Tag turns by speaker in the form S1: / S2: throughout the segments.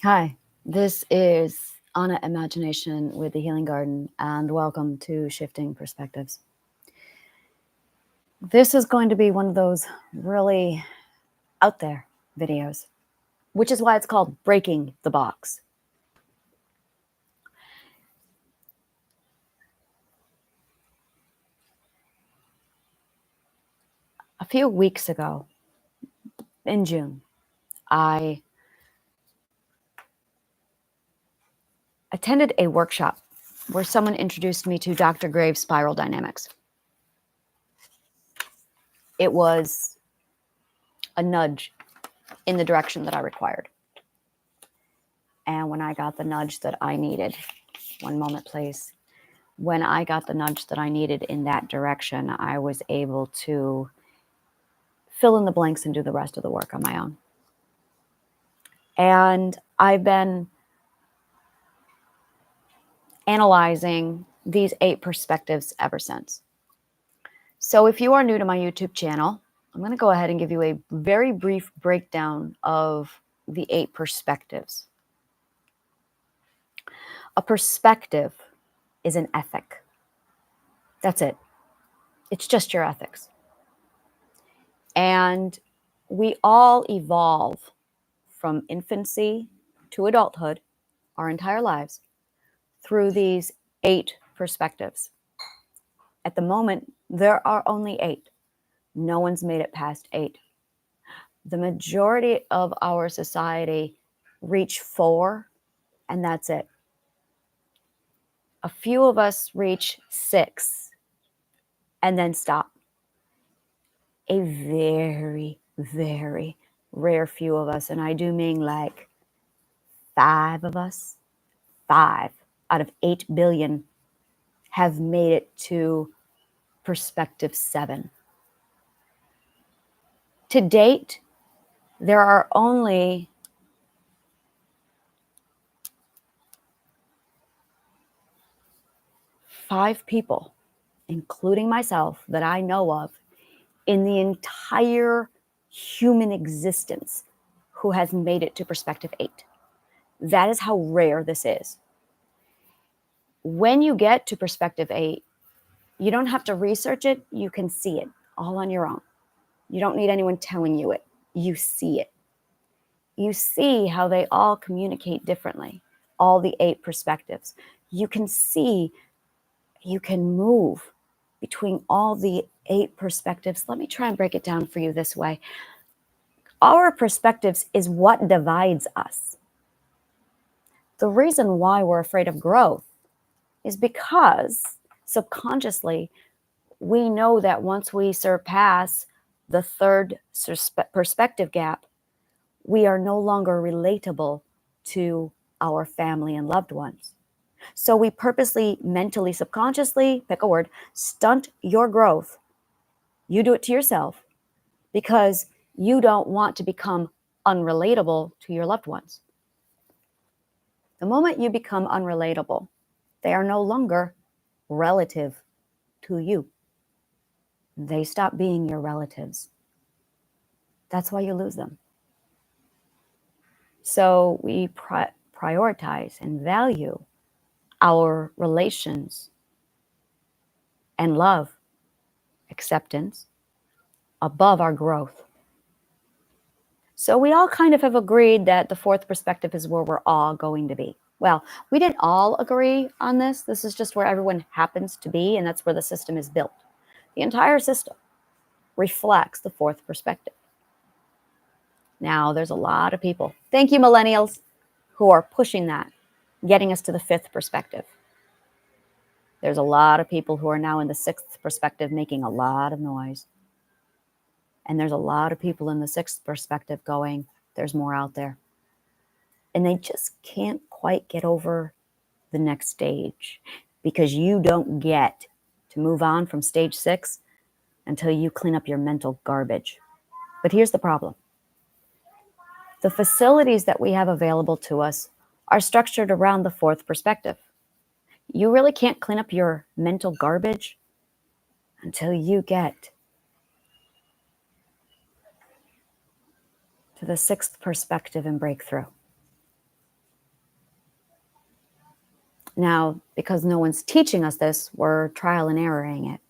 S1: Hi, this is Anna Imagination with the Healing Garden, and welcome to Shifting Perspectives. This is going to be one of those really out there videos, which is why it's called Breaking the Box. A few weeks ago, in June, I attended a workshop where someone introduced me to Dr. Graves' spiral dynamics. It was a nudge in the direction that I required. And when I got the nudge that I needed, one moment, please. When I got the nudge that I needed in that direction, I was able to fill in the blanks and do the rest of the work on my own. And I've been analyzing these 8 perspectives ever since. So if you are new to my YouTube channel, I'm going to go ahead and give you a very brief breakdown of the 8 perspectives. A perspective is an ethic. That's it. It's just your ethics. And we all evolve from infancy to adulthood, our entire lives, through these 8 perspectives. At the moment, there are only 8. No one's made it past 8. The majority of our society reach 4, and that's it. A few of us reach 6 and then stop. A very, very rare few of us, and I do mean like 5 of us, 5 out of 8 billion have made it to perspective 7. To date, there are only 5 people, including myself, that I know of in the entire human existence who has made it to perspective 8. That is how rare this is. When you get to perspective 8, you don't have to research it. You can see it all on your own. You don't need anyone telling you it. You see it. You see how they all communicate differently, all the 8 perspectives. You can see, you can move between all the 8 perspectives. Let me try and break it down for you this way. Our perspectives is what divides us. The reason why we're afraid of growth is because subconsciously we know that once we surpass the 3rd perspective gap, we are no longer relatable to our family and loved ones. So we purposely, mentally, subconsciously, pick a word, stunt your growth. You do it to yourself because you don't want to become unrelatable to your loved ones. The moment you become unrelatable, they are no longer relative to you. They stop being your relatives. That's why you lose them. So we prioritize and value our relations and love, acceptance, above our growth. So we all kind of have agreed that the 4th perspective is where we're all going to be. Well, we didn't all agree on this. This is just where everyone happens to be, and that's where the system is built. The entire system reflects the 4th perspective. Now, there's a lot of people, thank you millennials, who are pushing that, getting us to the 5th perspective. There's a lot of people who are now in the 6th perspective making a lot of noise. And there's a lot of people in the 6th perspective going, there's more out there. And they just can't quite get over the next stage because you don't get to move on from stage 6 until you clean up your mental garbage. But here's the problem. The facilities that we have available to us are structured around the 4th perspective. You really can't clean up your mental garbage until you get to the 6th perspective and breakthrough. Now, because no one's teaching us this, we're trial and erroring it.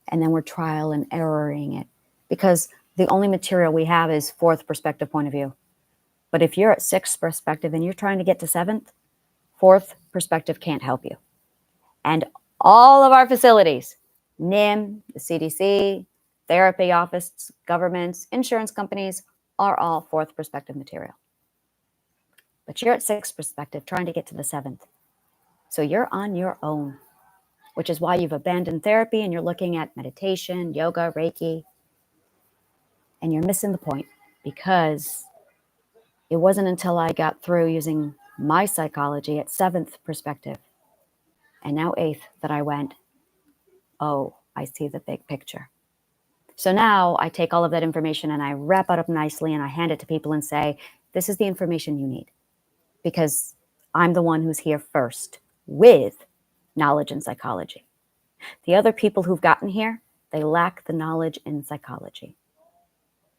S1: And then we're trial and erroring it because the only material we have is fourth perspective point of view. But if you're at sixth perspective and you're trying to get to seventh, fourth perspective can't help you. And all of our facilities, NIM, the CDC, therapy offices, governments, insurance companies, are all fourth perspective material. But you're at sixth perspective trying to get to the seventh. So you're on your own, which is why you've abandoned therapy and you're looking at meditation, yoga, Reiki, and you're missing the point because it wasn't until I got through using my psychology at seventh perspective and now eighth that I went, oh, I see the big picture. So now I take all of that information and I wrap it up nicely and I hand it to people and say, this is the information you need because I'm the one who's here first with knowledge in psychology. The other people who've gotten here, they lack the knowledge in psychology.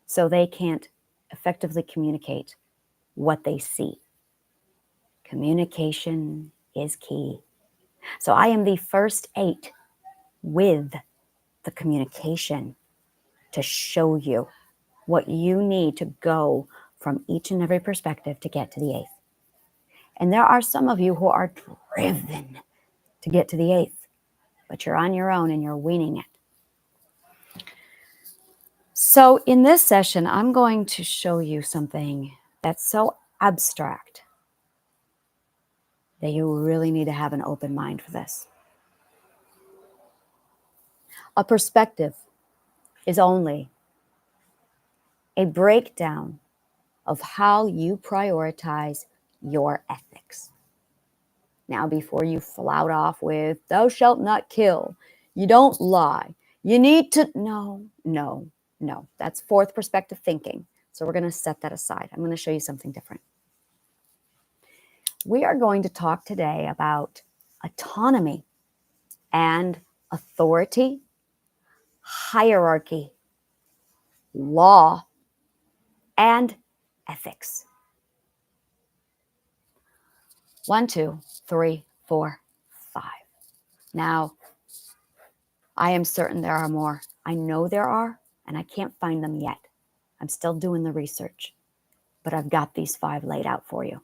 S1: So they can't effectively communicate what they see. Communication is key. So I am the first 8 with the communication to show you what you need to go from each and every perspective to get to the 8th. And there are some of you who are driven to get to the 8th, but you're on your own and you're winging it. So in this session, I'm going to show you something that's so abstract that you really need to have an open mind for this. A perspective is only a breakdown of how you prioritize your ethics. Now, before you flout off with, thou shalt not kill, you don't lie, you need to, no, that's fourth perspective thinking. So we're going to set that aside. I'm going to show you something different. We are going to talk today about autonomy and authority, hierarchy, law, and ethics. 1, 2, 3, 4, 5. Now, I am certain there are more. I know there are, and I can't find them yet. I'm still doing the research, but I've got these 5 laid out for you.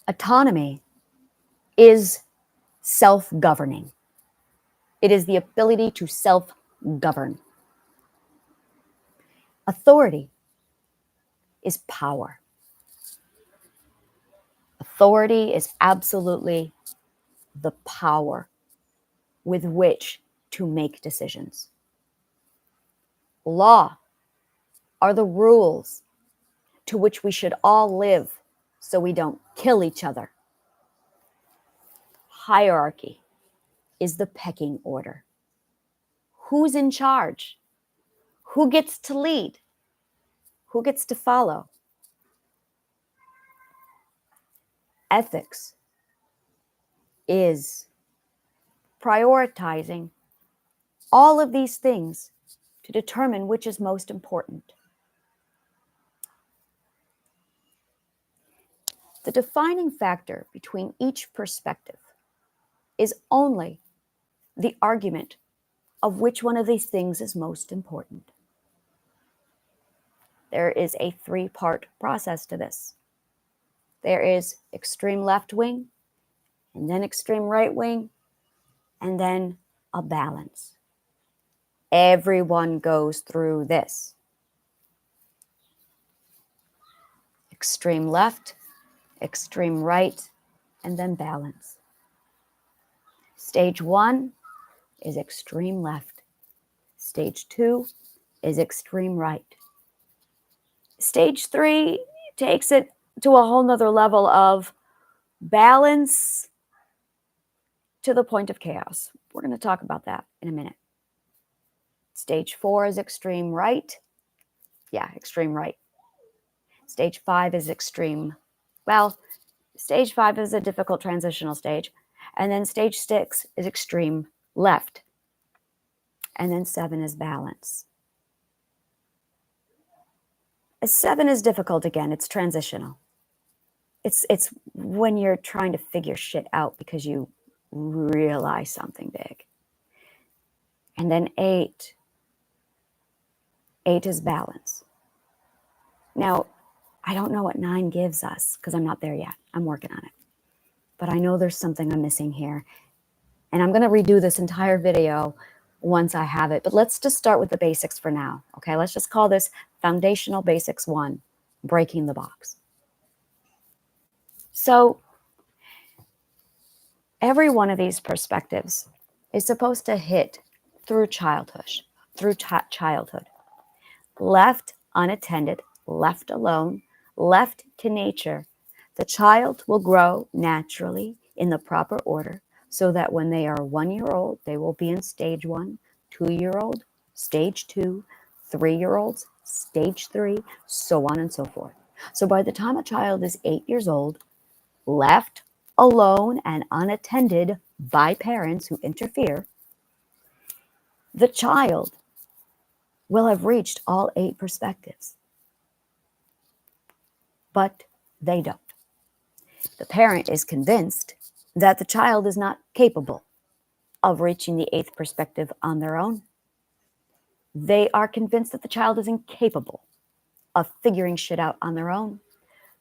S1: Autonomy is self-governing. It is the ability to self-govern. Authority is power. Authority is absolutely the power with which to make decisions. Law are the rules to which we should all live so we don't kill each other. Hierarchy is the pecking order. Who's in charge? Who gets to lead? Who gets to follow? Ethics is prioritizing all of these things to determine which is most important. The defining factor between each perspective is only the argument of which one of these things is most important. There is a 3-part process to this. There is extreme left wing, and then extreme right wing, and then a balance. Everyone goes through this. Extreme left, extreme right, and then balance. Stage 1 is extreme left. Stage 2 is extreme right. Stage 3 takes it to a whole nother level of balance to the point of chaos. We're going to talk about that in a minute. Stage 4 is extreme right. Yeah, extreme right. Stage 5 is extreme. Well, stage 5 is a difficult transitional stage. And then stage 6 is extreme left. And then 7 is balance. 7 is difficult again. It's transitional. It's when you're trying to figure shit out because you realize something big. And then 8 is balance. Now, I don't know what 9 gives us because I'm not there yet. I'm working on it. But I know there's something I'm missing here. And I'm going to redo this entire video once I have it. But let's just start with the basics for now. Okay, let's just call this Foundational Basics 1, Breaking the Box. So every one of these perspectives is supposed to hit through childhood. Left unattended, left alone, left to nature, the child will grow naturally in the proper order so that when they are 1-year-old, they will be in stage 1, 2-year-old, stage 2, 3-year-olds, stage 3, so on and so forth. So by the time a child is 8 years old, left alone and unattended by parents who interfere, the child will have reached all 8 perspectives. But they don't. The parent is convinced that the child is not capable of reaching the 8th perspective on their own. They are convinced that the child is incapable of figuring shit out on their own.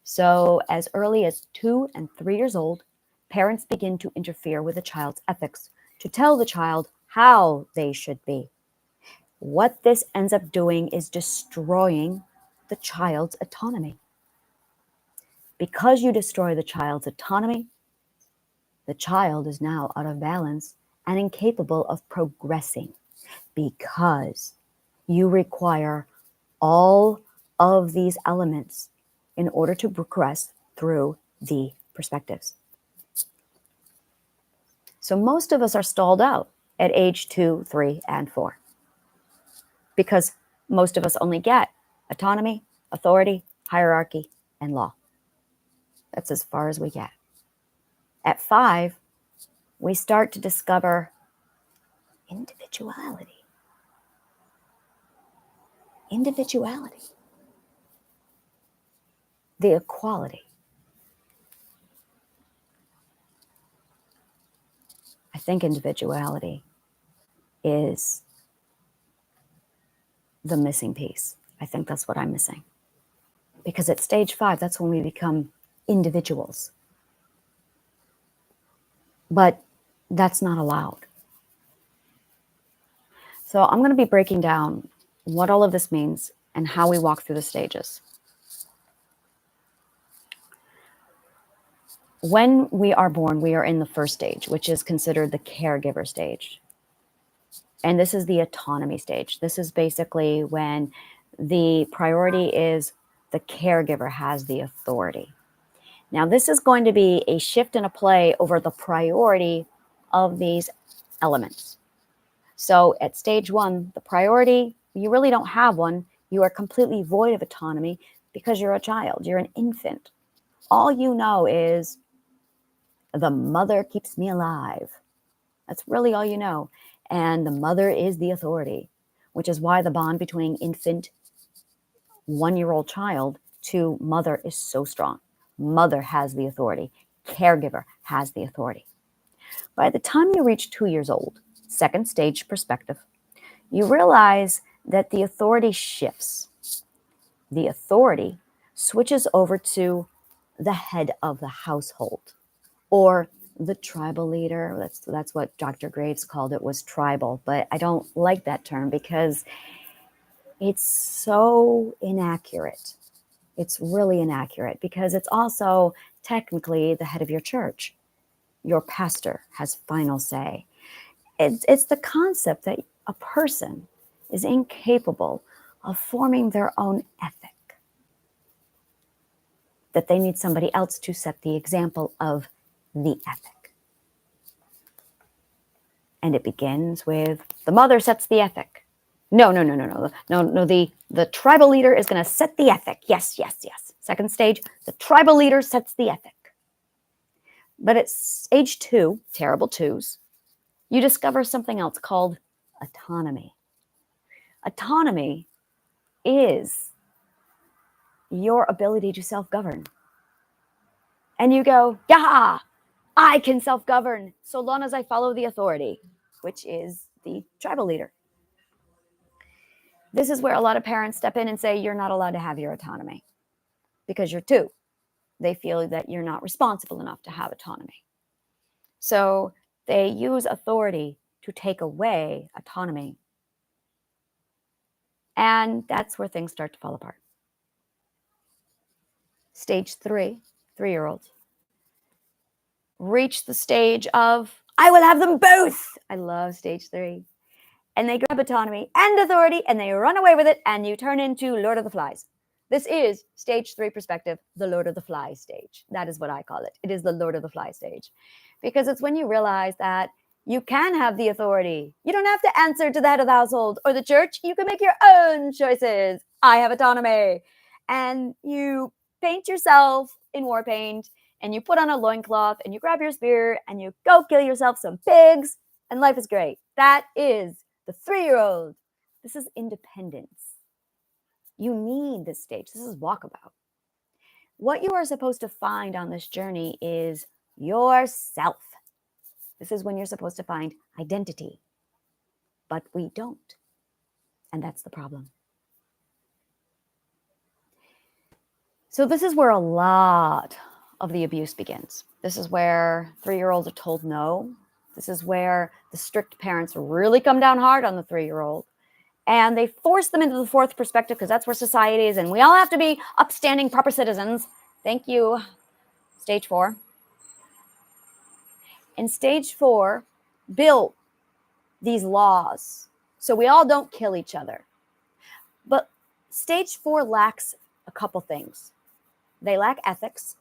S1: So as early as 2 and 3 years old, parents begin to interfere with the child's ethics to tell the child how they should be. What this ends up doing is destroying the child's autonomy. Because you destroy the child's autonomy, the child is now out of balance and incapable of progressing because you require all of these elements in order to progress through the perspectives. So most of us are stalled out at age 2, 3, and 4 because most of us only get autonomy, authority, hierarchy, and law. That's as far as we get. At 5, we start to discover individuality. The equality. I think individuality is the missing piece. I think that's what I'm missing. Because at stage 5, that's when we become individuals. But that's not allowed. So I'm going to be breaking down what all of this means and how we walk through the stages. When we are born, we are in the first stage, which is considered the caregiver stage. And this is the autonomy stage. This is basically when the priority is the caregiver has the authority. Now, this is going to be a shift and a play over the priority of these elements. So at stage 1, the priority, you really don't have one. You are completely void of autonomy because you're a child. You're an infant. All you know is the mother keeps me alive. That's really all you know. And the mother is the authority, which is why the bond between infant, 1-year-old child to mother is so strong. Mother has the authority. Caregiver has the authority. By the time you reach 2 years old, second stage perspective, you realize that the authority shifts. The authority switches over to the head of the household or the tribal leader. That's what Dr. Graves called it, was tribal. But I don't like that term because it's so inaccurate. It's really inaccurate because it's also technically the head of your church. Your pastor has final say. It's the concept that a person is incapable of forming their own ethic, that they need somebody else to set the example of the ethic. And it begins with the mother sets the ethic. No. The tribal leader is going to set the ethic. Yes. Second stage, the tribal leader sets the ethic. But at stage 2, terrible 2s, you discover something else called autonomy. Autonomy is your ability to self-govern. And you go, yeah, I can self-govern so long as I follow the authority, which is the tribal leader. This is where a lot of parents step in and say, you're not allowed to have your autonomy because you're two. They feel that you're not responsible enough to have autonomy. So they use authority to take away autonomy. And that's where things start to fall apart. Stage 3, 3-year-olds, reach the stage of, I will have them both. I love stage 3. And they grab autonomy and authority and they run away with it, and you turn into Lord of the Flies. This is stage 3 perspective, the Lord of the Flies stage. That is what I call it. It is the Lord of the Flies stage. Because it's when you realize that you can have the authority. You don't have to answer to the head of the household or the church. You can make your own choices. I have autonomy. And you paint yourself in war paint, and you put on a loincloth, and you grab your spear, and you go kill yourself some pigs, and life is great. That is the 3-year-old. This is independence. You need this stage. This is walkabout. What you are supposed to find on this journey is yourself. This is when you're supposed to find identity. But we don't. And that's the problem. So this is where a lot of the abuse begins. This is where 3-year-olds are told no. This is where the strict parents really come down hard on the 3-year-old. And they force them into the 4th perspective because that's where society is. And we all have to be upstanding, proper citizens. Thank you, stage 4. And stage 4 built these laws so we all don't kill each other. But stage 4 lacks a couple things. They lack ethics.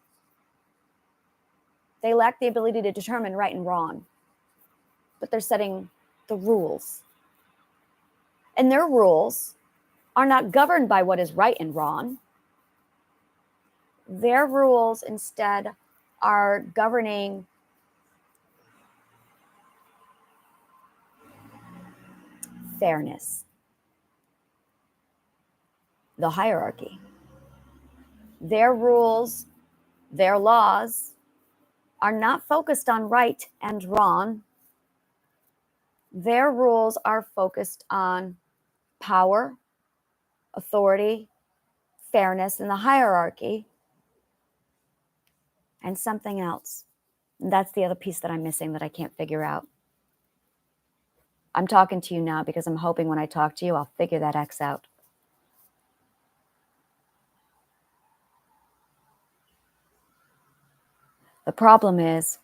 S1: They lack the ability to determine right and wrong. But they're setting the rules. And their rules are not governed by what is right and wrong. Their rules instead are governing fairness, the hierarchy. Their rules, their laws are not focused on right and wrong. Their rules are focused on power, authority, fairness, and the hierarchy, and something else. And that's the other piece that I'm missing that I can't figure out. I'm talking to you now because I'm hoping when I talk to you, I'll figure that X out. The problem is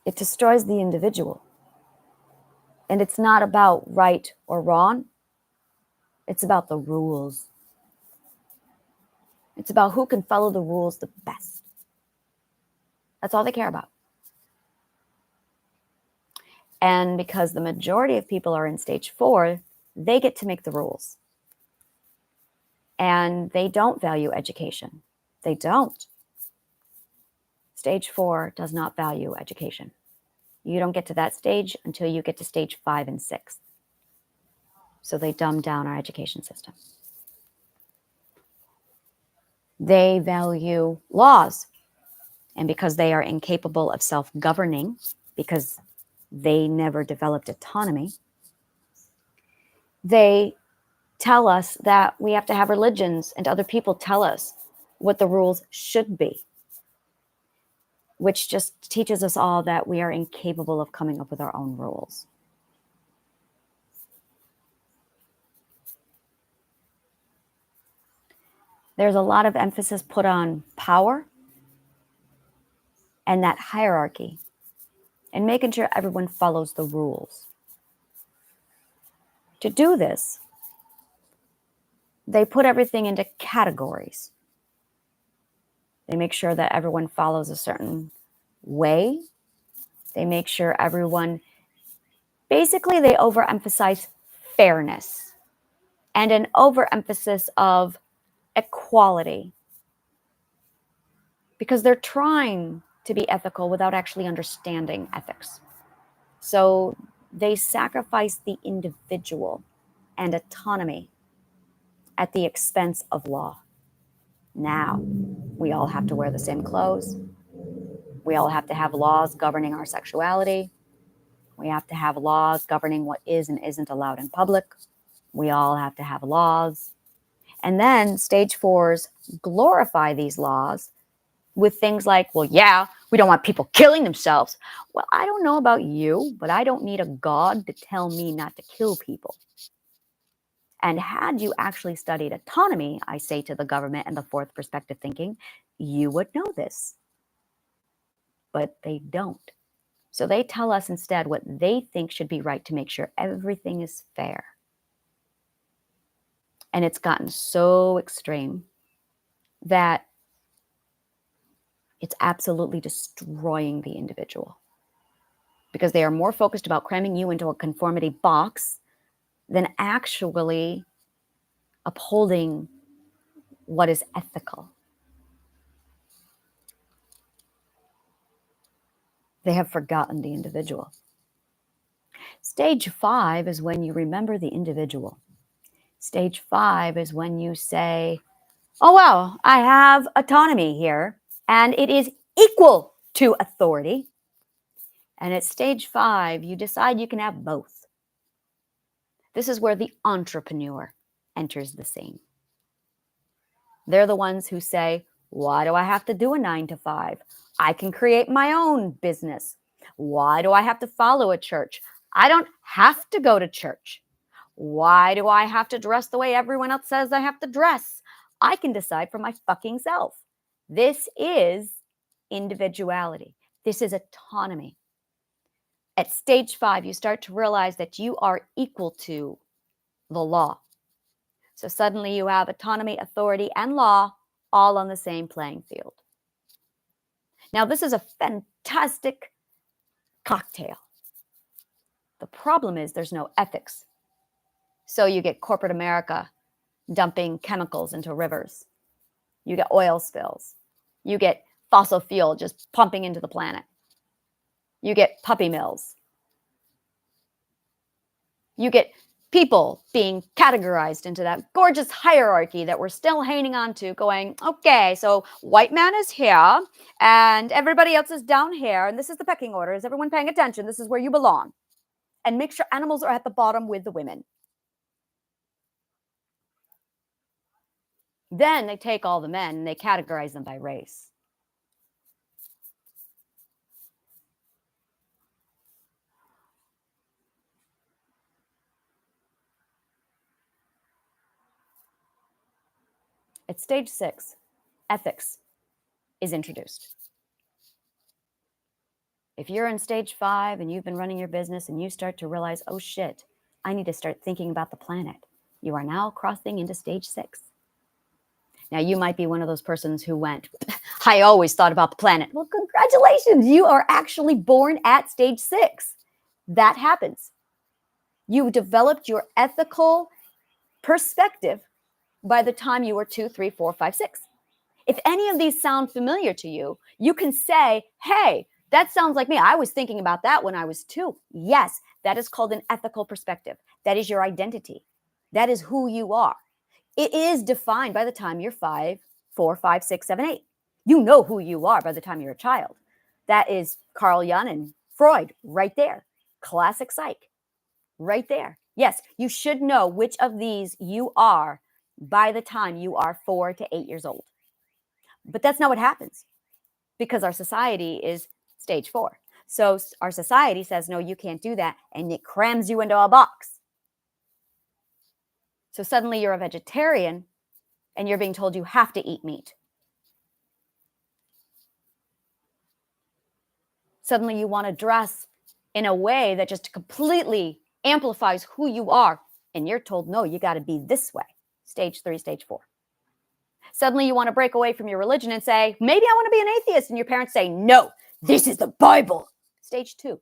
S1: it destroys the individual. And it's not about right or wrong. It's about the rules. It's about who can follow the rules the best. That's all they care about. And because the majority of people are in stage 4, they get to make the rules. And they don't value education. They don't. Stage 4 does not value education. You don't get to that stage until you get to stage 5 and 6. So they dumb down our education system. They value laws. And because they are incapable of self-governing, because they never developed autonomy, they tell us that we have to have religions, and other people tell us what the rules should be, which just teaches us all that we are incapable of coming up with our own rules. There's a lot of emphasis put on power and that hierarchy and making sure everyone follows the rules. To do this, they put everything into categories. They make sure that everyone follows a certain way. They make sure everyone, basically they overemphasize fairness and an overemphasis of equality because they're trying to be ethical without actually understanding ethics. So they sacrifice the individual and autonomy at the expense of law. Now, we all have to wear the same clothes. We all have to have laws governing our sexuality. We have to have laws governing what is and isn't allowed in public. We all have to have laws. And then stage fours glorify these laws with things like, well, yeah, we don't want people killing themselves. Well, I don't know about you, but I don't need a God to tell me not to kill people. And had you actually studied autonomy, I say to the government and the fourth perspective thinking, you would know this. But they don't. So they tell us instead what they think should be right to make sure everything is fair. And it's gotten so extreme that it's absolutely destroying the individual, because they are more focused about cramming you into a conformity box than actually upholding what is ethical. They have forgotten the individual. Stage 5 is when you remember the individual. Stage 5 is when you say, oh, wow, I have autonomy here, and it is equal to authority. And at stage 5, you decide you can have both. This is where the entrepreneur enters the scene. They're the ones who say, why do I have to do a 9 to 5? I can create my own business. Why do I have to follow a church? I don't have to go to church. Why do I have to dress the way everyone else says I have to dress? I can decide for my fucking self. This is individuality. This is autonomy. At stage 5, you start to realize that you are equal to the law. So suddenly you have autonomy, authority, and law all on the same playing field. Now, this is a fantastic cocktail. The problem is there's no ethics. So you get corporate America dumping chemicals into rivers. You get oil spills. You get fossil fuel just pumping into the planet. You get puppy mills. You get people being categorized into that gorgeous hierarchy that we're still hanging on to, going, okay, so white man is here and everybody else is down here, and this is the pecking order. Is everyone paying attention? This is where you belong. And make sure animals are at the bottom with the women. Then they take all the men and they categorize them by race. At stage 6, ethics is introduced. If you're in stage 5 and you've been running your business and you start to realize, oh shit, I need to start thinking about the planet, you are now crossing into stage 6. Now, you might be one of those persons who went, I always thought about the planet. Well, congratulations. You are actually born at stage 6. That happens. You developed your ethical perspective by the time you were 2, 3, 4, 5, 6. If any of these sound familiar to you, you can say, hey, that sounds like me. I was thinking about that when I was 2. Yes, that is called an ethical perspective. That is your identity. That is who you are. It is defined by the time you're 5, 4, 5, 6, 7, 8. You know who you are by the time you're a child. That is Carl Jung and Freud right there. Classic psych right there. Yes, you should know which of these you are by the time you are 4 to 8 years old. But that's not what happens, because our society is stage 4. So our society says, no, you can't do that. And it crams you into a box. So suddenly you're a vegetarian and you're being told you have to eat meat. Suddenly you want to dress in a way that just completely amplifies who you are. And you're told, no, you got to be this way. Stage 3, stage 4. Suddenly you want to break away from your religion and say, maybe I want to be an atheist. And your parents say, no, this is the Bible. Stage 2.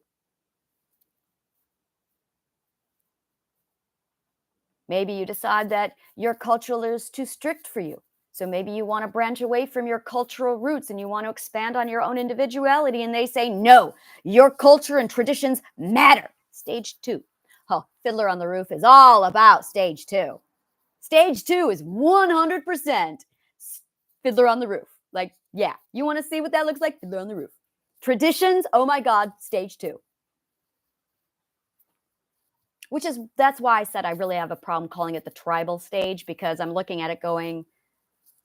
S1: Maybe you decide that your culture is too strict for you. So maybe you want to branch away from your cultural roots and you want to expand on your own individuality. And they say, no, your culture and traditions matter. Stage 2. Oh, Fiddler on the Roof is all about stage 2. Stage 2 is 100% Fiddler on the Roof. Like, yeah, you want to see what that looks like? Fiddler on the Roof. Traditions, oh my God, stage 2. That's why I said I really have a problem calling it the tribal stage, because I'm looking at it going,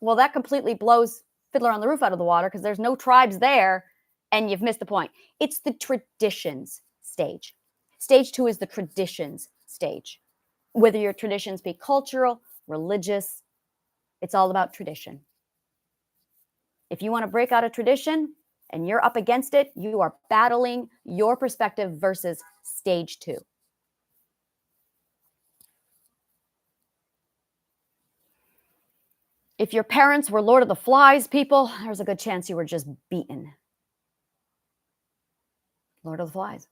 S1: well, that completely blows Fiddler on the Roof out of the water because there's no tribes there and you've missed the point. It's the traditions stage. Stage 2 is the traditions stage. Whether your traditions be cultural, religious, it's all about tradition. If you want to break out a tradition and you're up against it, you are battling your perspective versus stage 2. If your parents were Lord of the Flies people, there's a good chance you were just beaten. Lord of the Flies.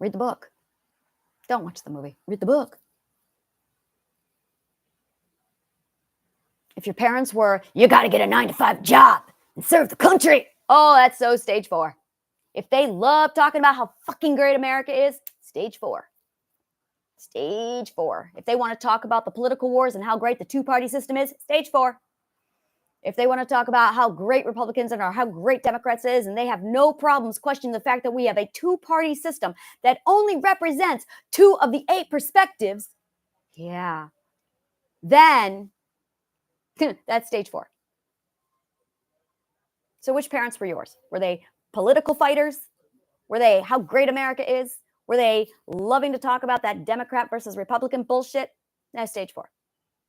S1: Read the book. Don't watch the movie. Read the book. If your parents were, you got to get a 9-to-5 job and serve the country. Oh, that's so stage 4. If they love talking about how fucking great America is, stage 4. Stage 4. If they want to talk about the political wars and how great the two-party system is, stage 4. If they want to talk about how great Republicans are, how great Democrats is, and they have no problems questioning the fact that we have a two-party system that only represents 2 of the 8 perspectives, yeah, then that's stage 4. So which parents were yours? Were they political fighters? Were they how great America is? Were they loving to talk about that Democrat versus Republican bullshit? That's stage 4.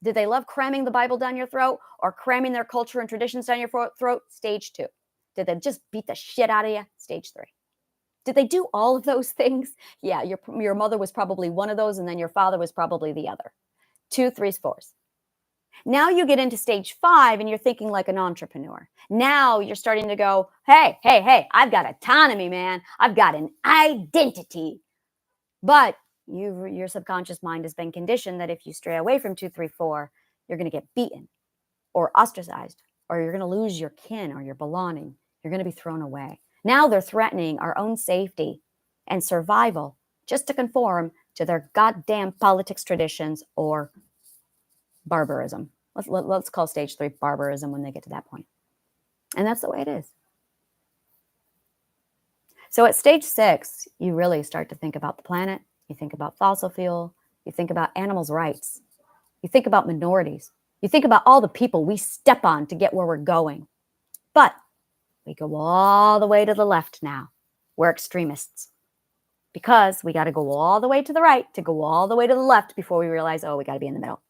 S1: Did they love cramming the Bible down your throat or cramming their culture and traditions down your throat? Stage 2. Did they just beat the shit out of you? Stage 3. Did they do all of those things? Yeah, your mother was probably one of those, and then your father was probably the other. 2, 3s, 4s. Now you get into stage 5 and you're thinking like an entrepreneur. Now you're starting to go, hey, I've got autonomy, man. I've got an identity. But your subconscious mind has been conditioned that if you stray away from 2, 3, 4, you're going to get beaten or ostracized, or you're going to lose your kin or your belonging. You're going to be thrown away. Now they're threatening our own safety and survival just to conform to their goddamn politics, traditions, or barbarism. Let's call stage 3 barbarism when they get to that point. And that's the way it is. So at stage 6, you really start to think about the planet. You think about fossil fuel. You think about animals' rights. You think about minorities. You think about all the people we step on to get where we're going. But we go all the way to the left now. We're extremists. Because we got to go all the way to the right to go all the way to the left before we realize, oh, we got to be in the middle.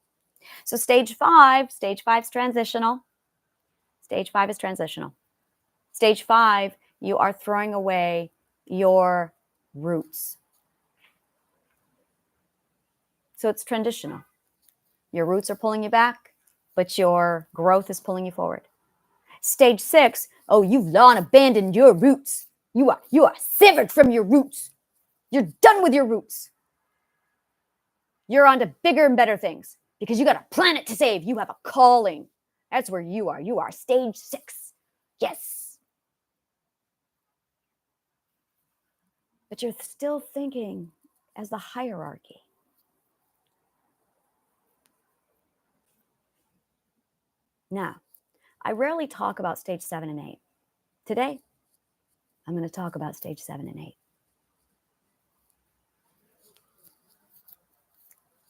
S1: So stage 5 is transitional. Stage 5 is transitional. Stage 5, you are throwing away your roots. So it's transitional. Your roots are pulling you back, but your growth is pulling you forward. Stage 6, oh, you've long abandoned your roots. You are severed from your roots. You're done with your roots. You're on to bigger and better things because you got a planet to save. You have a calling. That's where you are. You are stage 6. Yes. But you're still thinking as the hierarchy. Now, I rarely talk about stage 7 and 8. Today, I'm going to talk about stage 7 and 8.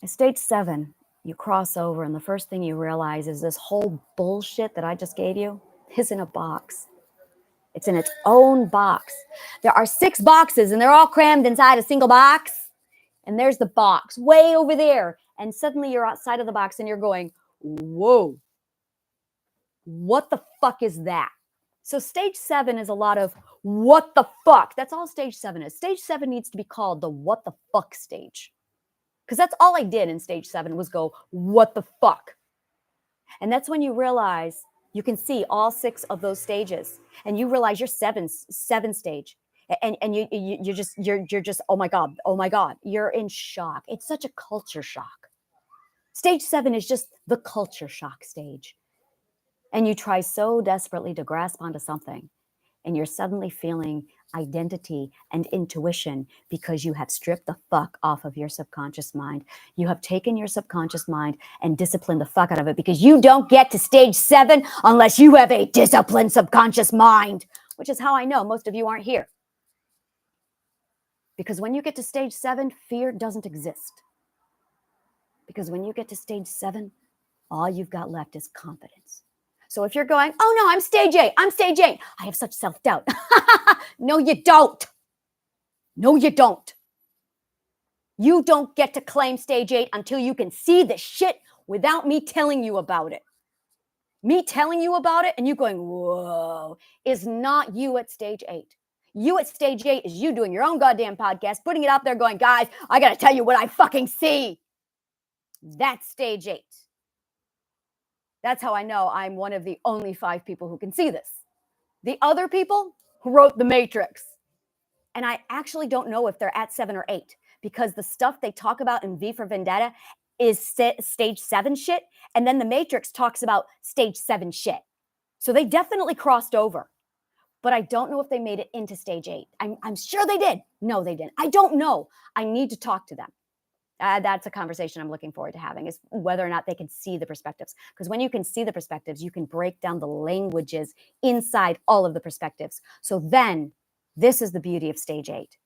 S1: At stage 7, you cross over, and the first thing you realize is this whole bullshit that I just gave you is in a box. It's in its own box. There are 6 boxes, and they're all crammed inside a single box. And there's the box way over there. And suddenly you're outside of the box, and you're going, whoa. What the fuck is that? So stage 7 is a lot of what the fuck. That's all stage 7 is. Stage 7 needs to be called the what the fuck stage. Because that's all I did in stage 7 was go, what the fuck? And that's when you realize you can see all 6 of those stages. And you realize you're seven stage. And you're just, oh my God. You're in shock. It's such a culture shock. Stage 7 is just the culture shock stage. And you try so desperately to grasp onto something, and you're suddenly feeling identity and intuition because you have stripped the fuck off of your subconscious mind. You have taken your subconscious mind and disciplined the fuck out of it because you don't get to stage 7 unless you have a disciplined subconscious mind. which is how I know most of you aren't here. Because when you get to stage 7, fear doesn't exist. Because when you get to stage 7, all you've got left is confidence. So if you're going, oh no, I'm stage 8, I have such self-doubt. No, you don't. No, you don't. You don't get to claim stage 8 until you can see the shit without me telling you about it. Me telling you about it and you going, whoa, is not you at stage 8. You at stage 8 is you doing your own goddamn podcast, putting it out there going, guys, I got to tell you what I fucking see. That's stage 8. That's how I know I'm one of the only 5 people who can see this. The other people who wrote The Matrix. And I actually don't know if they're at 7 or 8 because the stuff they talk about in V for Vendetta is stage 7 shit. And then The Matrix talks about stage 7 shit. So they definitely crossed over. But I don't know if they made it into stage 8. I'm sure they did. No, they didn't. I don't know. I need to talk to them. That's a conversation I'm looking forward to having, is whether or not they can see the perspectives. Because when you can see the perspectives, you can break down the languages inside all of the perspectives. So then, this is the beauty of stage 8.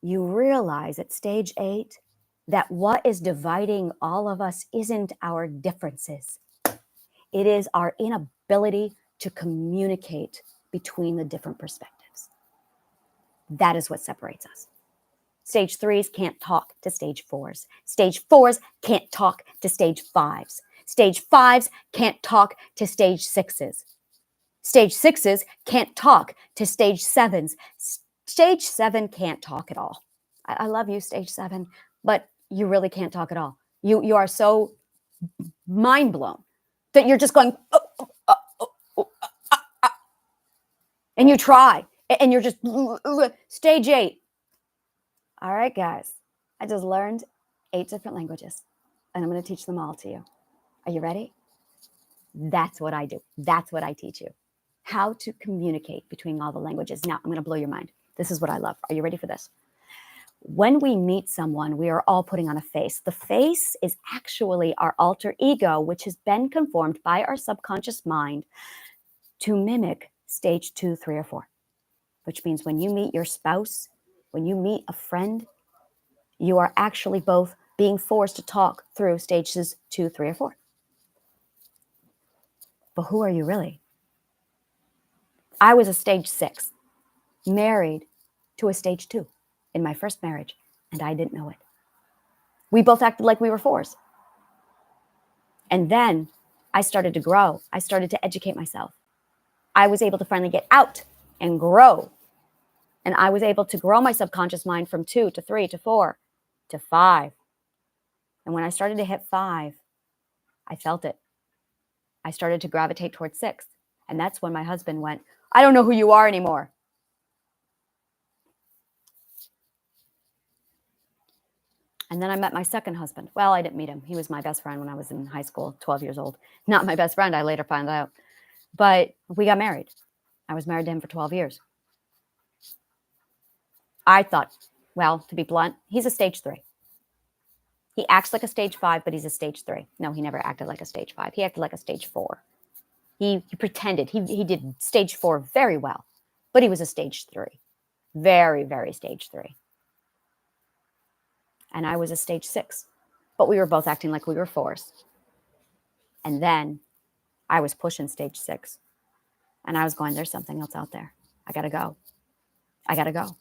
S1: You realize at stage 8 that what is dividing all of us isn't our differences. It is our inability to communicate between the different perspectives. That is what separates us. Stage 3s can't talk to stage 4s. Stage 4s can't talk to stage 5s. Stage 5s can't talk to stage 6s. Stage 6s can't talk to stage 7s. Stage 7 can't talk at all. I love you, stage 7, but you really can't talk at all. You are so mind blown that you're just going, and you try, and you're just, stage 8. All right, guys, I just learned 8 different languages, and I'm going to teach them all to you. Are you ready? That's what I do. That's what I teach you. How to communicate between all the languages. Now, I'm going to blow your mind. This is what I love. Are you ready for this? When we meet someone, we are all putting on a face. The face is actually our alter ego, which has been conformed by our subconscious mind to mimic stage 2, 3, or 4, which means when you meet your spouse, when you meet a friend, you are actually both being forced to talk through stages 2, 3, or 4. But who are you really? I was a stage 6, married to a stage 2 in my first marriage, and I didn't know it. We both acted like we were 4s. And then I started to grow. I started to educate myself. I was able to finally get out and grow. And I was able to grow my subconscious mind from 2 to 3 to 4 to 5. And when I started to hit 5, I felt it. I started to gravitate towards 6. And that's when my husband went, I don't know who you are anymore. And then I met my second husband. Well, I didn't meet him. He was my best friend when I was in high school, 12 years old. Not my best friend, I later found out. But we got married. I was married to him for 12 years. I thought, well, to be blunt, he's a stage 3. He acts like a stage 5, but he's a stage 3. No, he never acted like a stage 5. He acted like a stage 4. He pretended. He did stage 4 very well, but he was a stage 3. Very, very stage 3. And I was a stage 6, but we were both acting like we were 4s. And then I was pushing stage 6, and I was going, there's something else out there. I got to go. I got to go.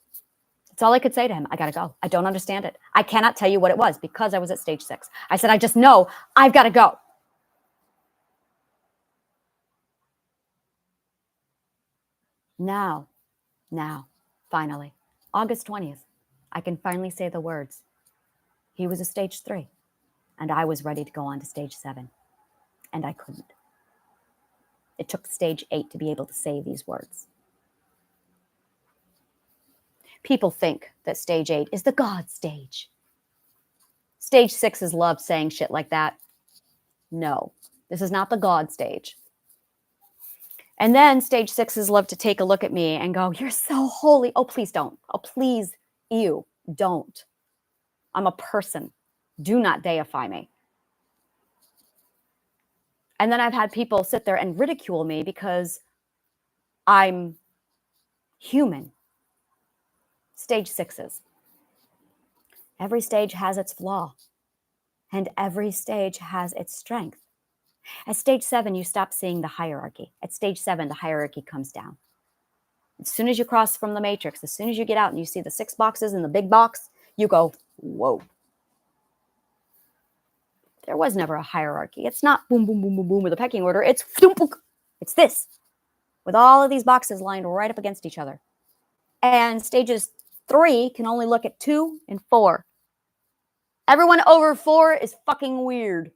S1: That's all I could say to him. I got to go. I don't understand it. I cannot tell you what it was because I was at stage 6. I said, I just know I've got to go. Now, finally, August 20th, I can finally say the words. He was a stage 3, and I was ready to go on to stage 7, and I couldn't. It took stage 8 to be able to say these words. People think that stage 8 is the God stage. Stage 6 love saying shit like that. No, this is not the God stage. And then stage 6 love to take a look at me and go, you're so holy. Oh, please don't. Oh, please, you don't. I'm a person. Do not deify me. And then I've had people sit there and ridicule me because I'm human. Stage 6s. Every stage has its flaw, and every stage has its strength. At stage 7, you stop seeing the hierarchy. At stage 7, the hierarchy comes down. As soon as you cross from the matrix, as soon as you get out and you see the 6 boxes in the big box, you go, whoa. There was never a hierarchy. It's not boom, boom, boom, boom, boom with a pecking order. It's this, with all of these boxes lined right up against each other. And stages 3 can only look at 2 and 4. Everyone over 4 is fucking weird.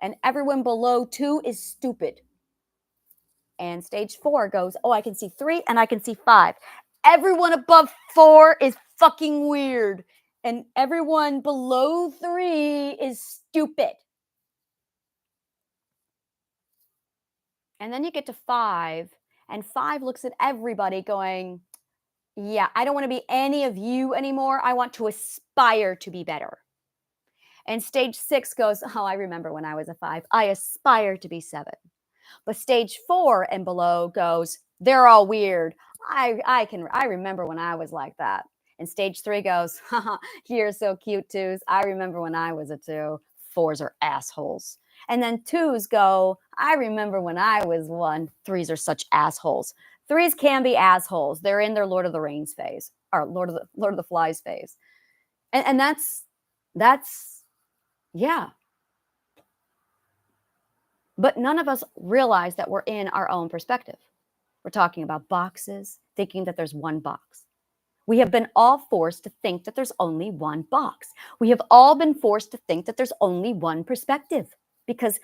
S1: And everyone below 2 is stupid. And stage 4 goes, oh, I can see 3 and I can see 5. Everyone above 4 is fucking weird. And everyone below 3 is stupid. And then you get to 5, and 5 looks at everybody going, yeah, I don't want to be any of you anymore. I want to aspire to be better. And stage 6 goes, oh, I remember when I was a 5. I aspire to be 7. But stage 4 and below goes, they're all weird. I remember when I was like that. And stage 3 goes, haha, you're so cute, 2s. I remember when I was a 2. 4s are assholes. And then 2s go, I remember when I was 1. 3s are such assholes. 3s can be assholes. They're in their Lord of the Rings phase, or Lord of the Flies phase. And that's, yeah. But none of us realize that we're in our own perspective. We're talking about boxes, thinking that there's one box. We have been all forced to think that there's only one box. We have all been forced to think that there's only one perspective, because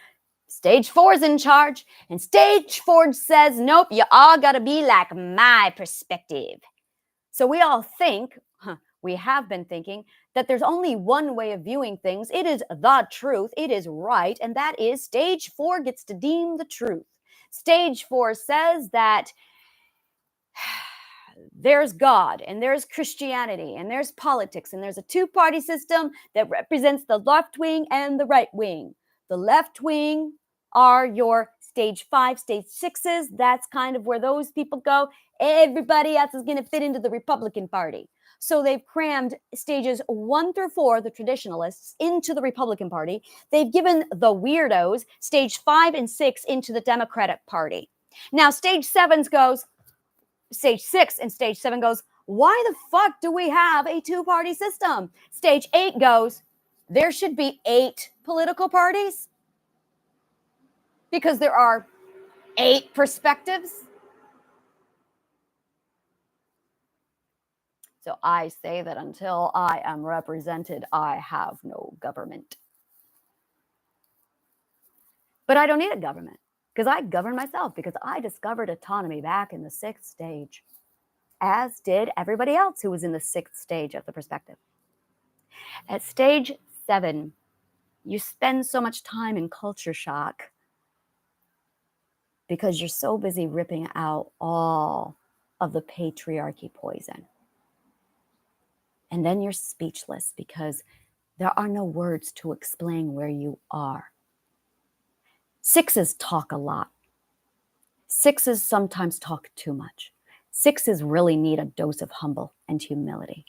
S1: stage 4 is in charge, and stage 4 says, nope, you all got to be like my perspective. So we all think, we have been thinking, that there's only one way of viewing things. It is the truth. It is right. And that is stage 4 gets to deem the truth. Stage 4 says that there's God and there's Christianity and there's politics and there's a 2-party system that represents the left wing and the right wing. The left wing are your stage 5, stage 6s. That's kind of where those people go. Everybody else is going to fit into the Republican Party. So they've crammed stages 1 through 4, the traditionalists, into the Republican Party. They've given the weirdos stage 5 and 6 into the Democratic Party. Now, stage 6 and stage 7 goes, why the fuck do we have a 2-party system? Stage 8 goes, there should be 8 political parties because there are 8 perspectives. So I say that until I am represented, I have no government. But I don't need a government, because I govern myself, because I discovered autonomy back in the 6th stage, as did everybody else who was in the 6th stage of the perspective. At stage 7, you spend so much time in culture shock because you're so busy ripping out all of the patriarchy poison. And then you're speechless because there are no words to explain where you are. 6s talk a lot. 6s sometimes talk too much. 6s really need a dose of humble and humility.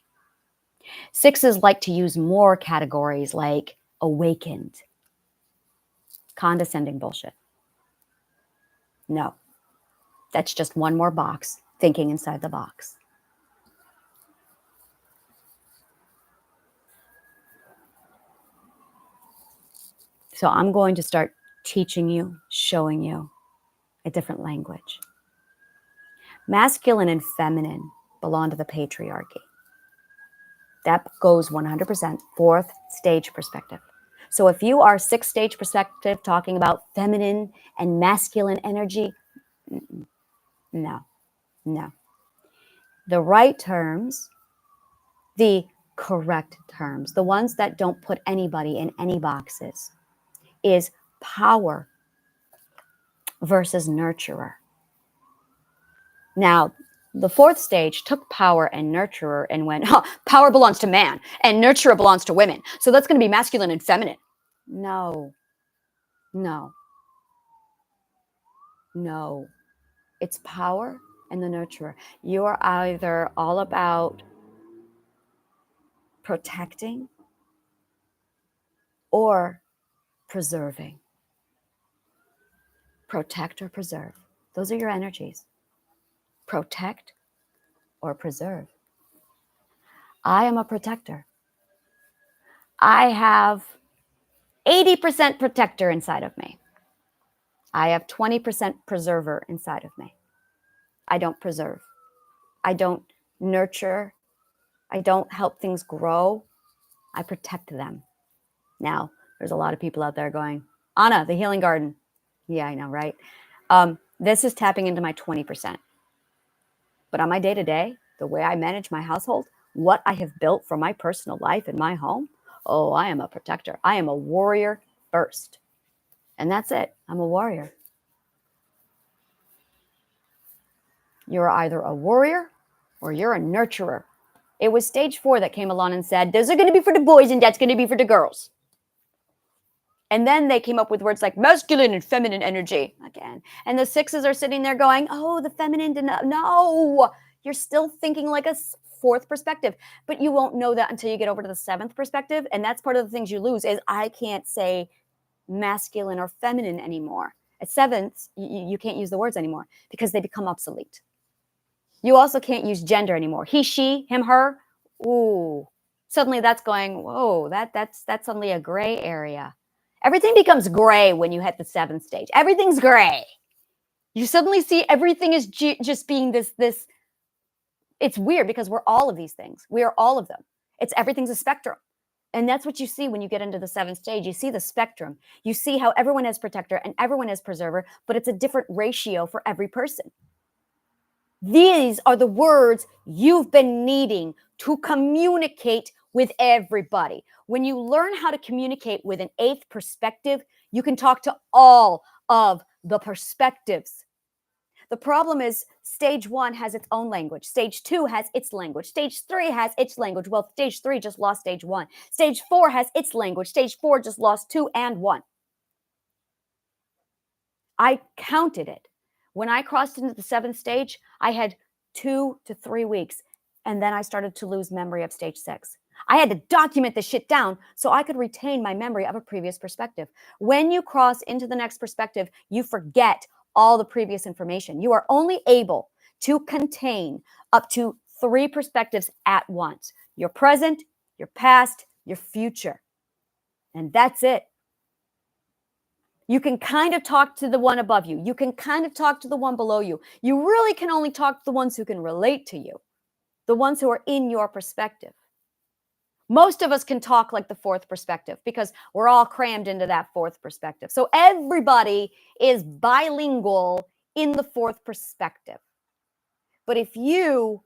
S1: 6s like to use more categories like awakened, condescending bullshit. No, that's just one more box thinking inside the box. So I'm going to start teaching you, showing you a different language. Masculine and feminine belong to the patriarchy. That goes 100% 4th stage perspective. So if you are 6th stage perspective talking about feminine and masculine energy, no. The right terms, the correct terms, the ones that don't put anybody in any boxes, is power versus nurturer. Now, the 4th stage took power and nurturer and went, power belongs to man and nurturer belongs to women. So that's going to be masculine and feminine. No. It's power and the nurturer. You are either all about protecting or preserving. Protect or preserve. Those are your energies. Protect or preserve. I am a protector. I have 80% protector inside of me. I have 20% preserver inside of me. I don't preserve. I don't nurture. I don't help things grow. I protect them. Now, there's a lot of people out there going, Anna, the healing garden. Yeah, I know, right? This is tapping into my 20%. But on my day-to-day, the way I manage my household, what I have built for my personal life and my home, oh, I am a protector. I am a warrior first. And that's it. I'm a warrior. You're either a warrior or you're a nurturer. It was stage 4 that came along and said, those are going to be for the boys and that's going to be for the girls. And then they came up with words like masculine and feminine energy again. And the 6s are sitting there going, oh, the feminine, no, you're still thinking like a 4th perspective, but you won't know that until you get over to the 7th perspective. And that's part of the things you lose is I can't say masculine or feminine anymore. At 7th, you can't use the words anymore because they become obsolete. You also can't use gender anymore. He, she, him, her. Ooh, suddenly that's going, whoa, that's suddenly a gray area. Everything becomes gray when you hit the 7th stage. Everything's gray. You suddenly see everything is just being this. It's weird because we're all of these things. We are all of them. Everything's a spectrum. And that's what you see when you get into the 7th stage. You see the spectrum. You see how everyone has protector and everyone has preserver, but it's a different ratio for every person. These are the words you've been needing to communicate with everybody. When you learn how to communicate with an 8th perspective, you can talk to all of the perspectives. The problem is stage 1 has its own language. Stage 2 has its language. Stage 3 has its language. Well, stage 3 just lost stage 1. Stage 4 has its language. Stage 4 just lost 2 and 1. I counted it. When I crossed into the 7th stage, I had 2 to 3 weeks, and then I started to lose memory of stage 6. I had to document this shit down so I could retain my memory of a previous perspective. When you cross into the next perspective, you forget all the previous information. You are only able to contain up to 3 perspectives at once: your present, your past, your future. And that's it. You can kind of talk to the one above you. You can kind of talk to the one below you. You really can only talk to the ones who can relate to you, the ones who are in your perspective. Most of us can talk like the 4th perspective because we're all crammed into that 4th perspective. So everybody is bilingual in the 4th perspective. But if you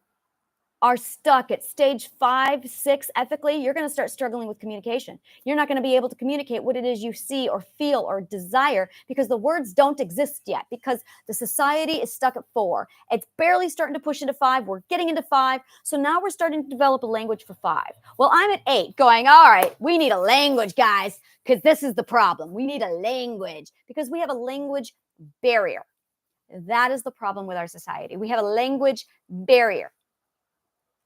S1: are stuck at stage 5, 6 ethically, you're going to start struggling with communication. You're not going to be able to communicate what it is you see or feel or desire because the words don't exist yet, because the society is stuck at 4. It's barely starting to push into 5. We're getting into 5. So now we're starting to develop a language for 5. Well, I'm at 8 going, all right, we need a language, guys, because this is the problem. We need a language because we have a language barrier. That is the problem with our society. We have a language barrier.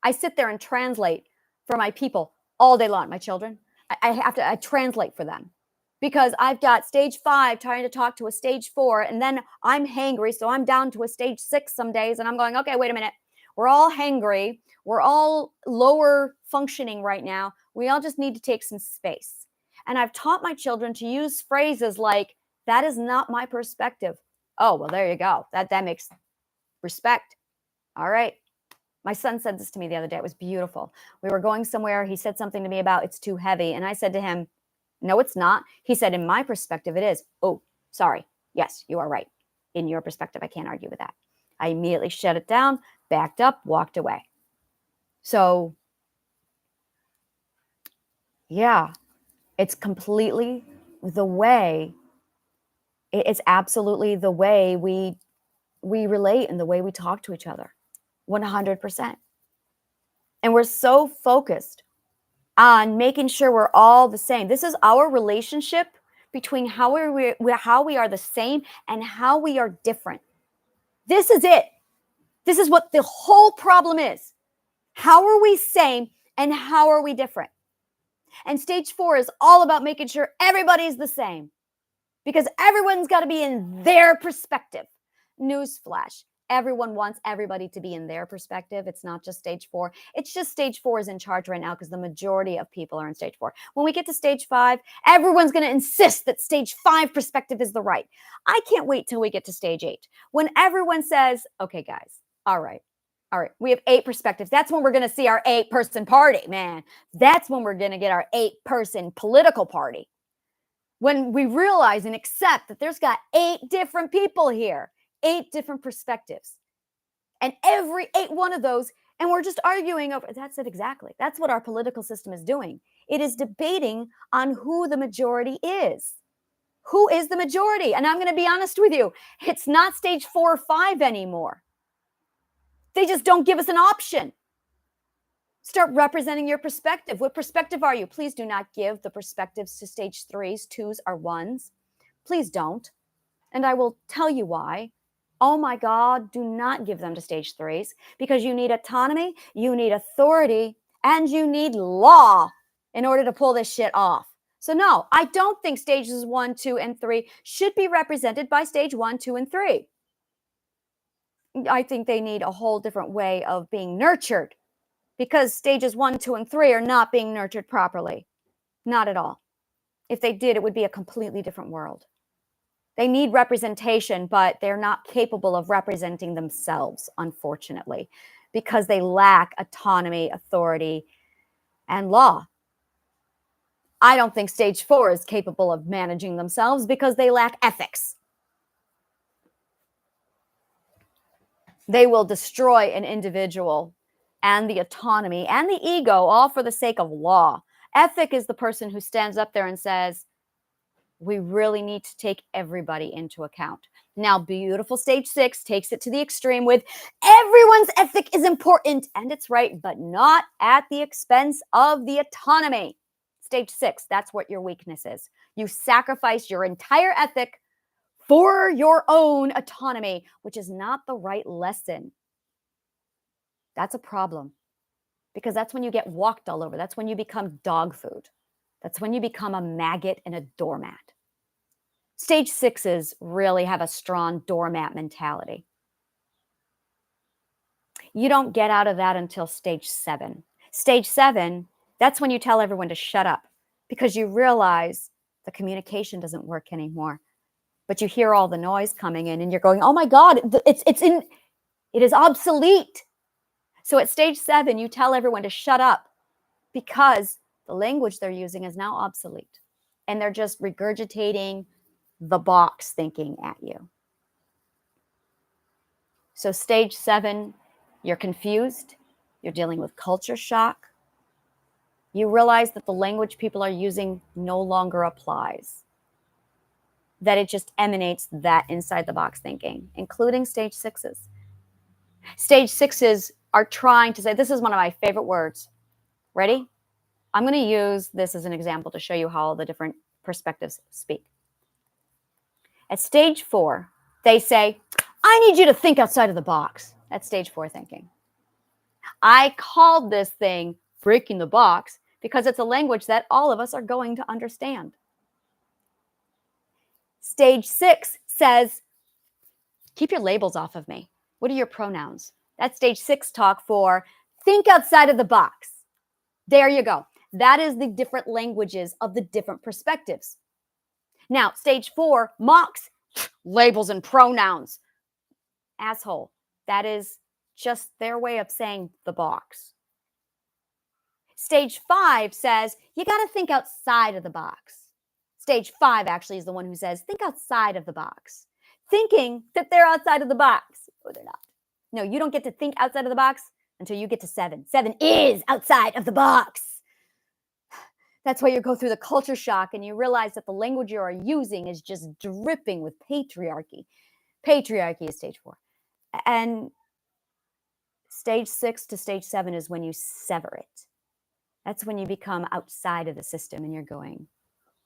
S1: I sit there and translate for my people all day long, my children. I translate for them because I've got stage 5 trying to talk to a stage 4, and then I'm hangry, so I'm down to a stage 6 some days, and I'm going, okay, wait a minute. We're all hangry. We're all lower functioning right now. We all just need to take some space. And I've taught my children to use phrases like, that is not my perspective. Oh, well, there you go. That makes respect. All right. My son said this to me the other day. It was beautiful. We were going somewhere. He said something to me about it's too heavy. And I said to him, no, it's not. He said, in my perspective, it is. Oh, sorry. Yes, you are right. In your perspective, I can't argue with that. I immediately shut it down, backed up, walked away. So, yeah, it's completely the way, it's absolutely the way we relate and the way we talk to each other. 100%. And we're so focused on making sure we're all the same. This is our relationship between how we are the same and how we are different. This is it. This is what the whole problem is. How are we same and how are we different? And stage 4 is all about making sure everybody's the same because everyone's got to be in their perspective. Newsflash. Everyone wants everybody to be in their perspective. It's not just stage 4. It's just stage 4 is in charge right now because the majority of people are in stage 4. When we get to stage 5, everyone's going to insist that stage 5 perspective is the right. I can't wait till we get to stage 8 when everyone says, okay, guys, all right, we have 8 perspectives. That's when we're going to see our 8-person party, man. That's when we're going to get our 8-person political party. When we realize and accept that there's got 8 different people here. 8 different perspectives. And every 8 one of those, and we're just arguing over, that's it exactly. That's what our political system is doing. It is debating on who the majority is. Who is the majority? And I'm going to be honest with you, it's not stage 4 or 5 anymore. They just don't give us an option. Start representing your perspective. What perspective are you? Please do not give the perspectives to stage 3s, 2s, or 1s. Please don't. And I will tell you why. Oh my God, do not give them to stage 3s because you need autonomy, you need authority, and you need law in order to pull this shit off. So no, I don't think stages 1, 2, and 3 should be represented by stage 1, 2, and 3. I think they need a whole different way of being nurtured because stages 1, 2, and 3 are not being nurtured properly. Not at all. If they did, it would be a completely different world. They need representation, but they're not capable of representing themselves, unfortunately, because they lack autonomy, authority, and law. I don't think stage 4 is capable of managing themselves because they lack ethics. They will destroy an individual and the autonomy and the ego, all for the sake of law. Ethic is the person who stands up there and says, we really need to take everybody into account. Now, beautiful stage 6 takes it to the extreme with everyone's ethic is important and it's right, but not at the expense of the autonomy. Stage 6, that's what your weakness is. You sacrifice your entire ethic for your own autonomy, which is not the right lesson. That's a problem because that's when you get walked all over. That's when you become dog food. That's when you become a maggot and a doormat. Stage 6s really have a strong doormat mentality. You don't get out of that until stage 7. Stage 7, that's when you tell everyone to shut up because you realize the communication doesn't work anymore. But you hear all the noise coming in and you're going, oh my God, it is obsolete. So at stage 7, you tell everyone to shut up because the language they're using is now obsolete. And they're just regurgitating the box thinking at you. So stage 7, you're confused. You're dealing with culture shock. You realize that the language people are using no longer applies. That it just emanates that inside the box thinking, including stage 6s. Stage 6s are trying to say, this is one of my favorite words. Ready? I'm going to use this as an example to show you how all the different perspectives speak. At stage 4, they say, I need you to think outside of the box. That's stage 4 thinking. I called this thing breaking the box because it's a language that all of us are going to understand. Stage 6 says, keep your labels off of me. What are your pronouns? That's stage 6 talk for think outside of the box. There you go. That is the different languages of the different perspectives. Now, stage 4 mocks labels and pronouns. Asshole. That is just their way of saying the box. Stage 5 says, you got to think outside of the box. Stage 5 actually is the one who says, think outside of the box. Thinking that they're outside of the box. Oh, they're not. No, you don't get to think outside of the box until you get to 7. 7 is outside of the box. That's why you go through the culture shock and you realize that the language you are using is just dripping with patriarchy. Patriarchy is stage 4. And stage 6 to stage 7 is when you sever it. That's when you become outside of the system and you're going,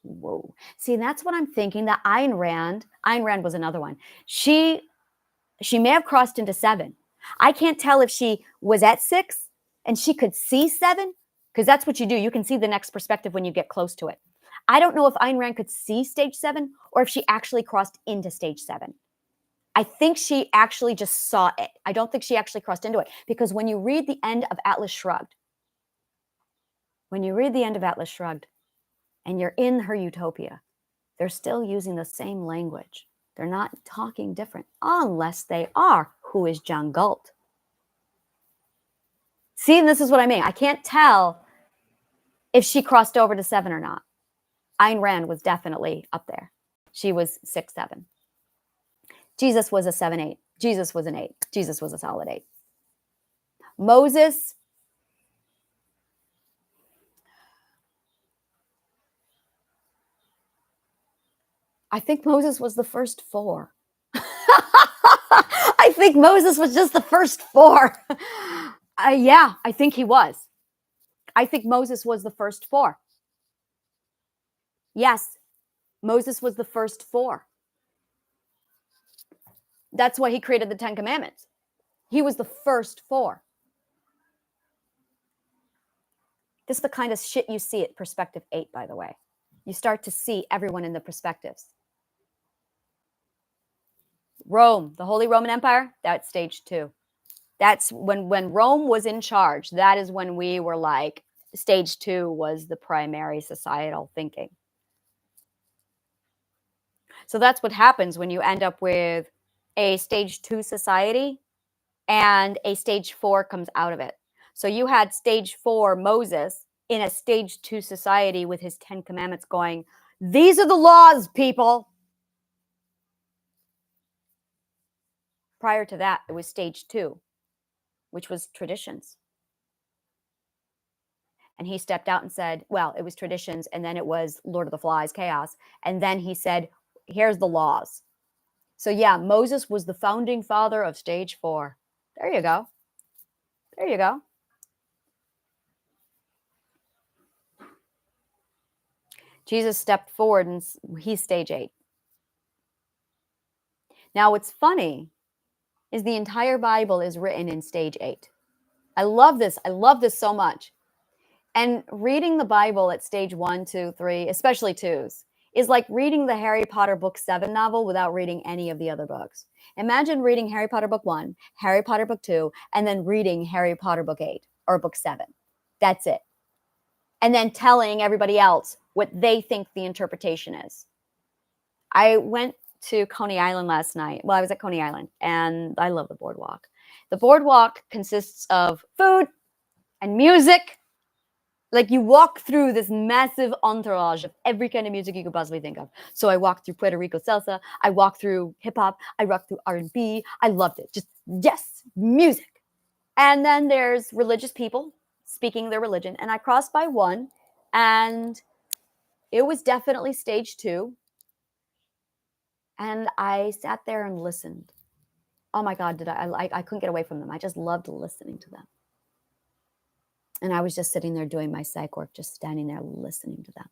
S1: whoa. See, that's what I'm thinking, that Ayn Rand was another one. She may have crossed into 7, I can't tell if she was at 6 and she could see 7, because that's what you do. You can see the next perspective when you get close to it. I don't know if Ayn Rand could see stage 7 or if she actually crossed into stage 7. I think she actually just saw it. I don't think she actually crossed into it, because when you read the end of Atlas Shrugged, and you're in her utopia, they're still using the same language. They're not talking different, unless they are. Who is John Galt? See, and this is what I mean. I can't tell if she crossed over to 7 or not. Ayn Rand was definitely up there. She was 6, 7. Jesus was a 7, 8. Jesus was an 8. Jesus was a solid 8. Moses, I think Moses was the first 4. I think Moses was just the first 4. Yeah, I think he was. I think Moses was the first 4. Yes, Moses was the first 4. That's why he created the 10 Commandments. He was the first 4. This is the kind of shit you see at perspective 8, by the way. You start to see everyone in the perspectives. Rome, the Holy Roman Empire, that's stage 2. That's when Rome was in charge. That is when we were like, stage 2 was the primary societal thinking. So that's what happens when you end up with a stage 2 society and a stage 4 comes out of it. So you had stage 4 Moses in a stage 2 society with his 10 commandments going, these are the laws, people. Prior to that, it was stage 2, which was traditions. And he stepped out and said, well, it was traditions, and then it was Lord of the Flies, chaos. And then he said, here's the laws. So yeah, Moses was the founding father of stage 4. There you go. There you go. Jesus stepped forward and he's stage 8. Now, what's funny is the entire Bible is written in stage 8. I love this. I love this so much. And reading the Bible at stage 1, 2, 3, especially 2s, is like reading the Harry Potter book 7 novel without reading any of the other books. Imagine reading Harry Potter book 1, Harry Potter book 2, and then reading Harry Potter book 8 or book 7. That's it. And then telling everybody else what they think the interpretation is. I went to Coney Island last night. Well, I was at Coney Island, and I love the boardwalk. The boardwalk consists of food and music. Like, you walk through this massive entourage of every kind of music you could possibly think of. So I walked through Puerto Rico salsa. I walked through hip hop. I walked through R&B. I loved it. Just, yes, music. And then there's religious people speaking their religion. And I crossed by one, and it was definitely stage 2. And I sat there and listened. Oh my God, I couldn't get away from them. I just loved listening to them. And I was just sitting there doing my psych work, just standing there listening to them.